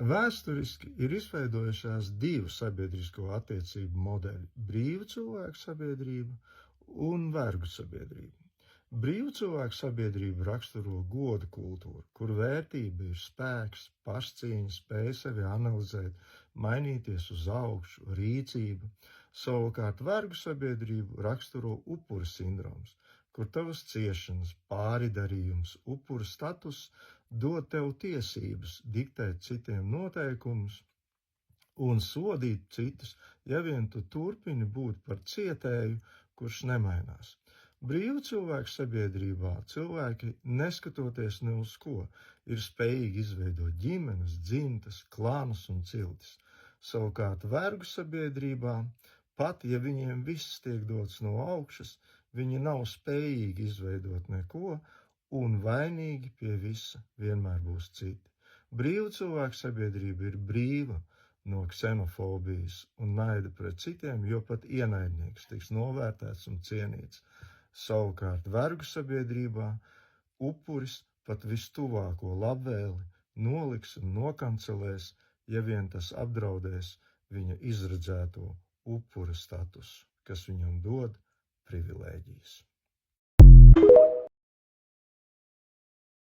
Vēsturiski ir izveidojušās divu sabiedrisko attiecību modeļi – brīvu cilvēku sabiedrība un vergu sabiedrība. Brīvu cilvēku sabiedrību raksturo goda kultūra, kur vērtība ir spēks, pašcieņa, spēja sevi analizēt, mainīties uz augšu, rīcība. Savukārt vergu sabiedrību raksturo upura sindroms, kur tavas ciešanas, pāridarījums, upura status dod tev tiesības diktēt citiem noteikumus un sodīt citus, ja vien tu turpini būt par cietēju, kurš nemainās. Brīvu cilvēku sabiedrībā cilvēki, neskatoties ne uz ko, ir spējīgi izveidot ģimenes, dzimtas, klanus un ciltis. Savukārt vergu sabiedrībā, pat ja viņiem viss tiek dots no augšas, viņi nav spējīgi izveidot neko, un vainīgi pie visa vienmēr būs citi. Brīva cilvēku sabiedrība ir brīva no ksenofobijas un naida pret citiem, jo pat ienaidnieks tiks novērtēts un cienīts. Savukārt vergu sabiedrībā upuris pat vistuvāko labvēli noliks un nokancelēs, ja vien tas apdraudēs viņa izredzēto upura statusu, kas viņam dod privilēģijas.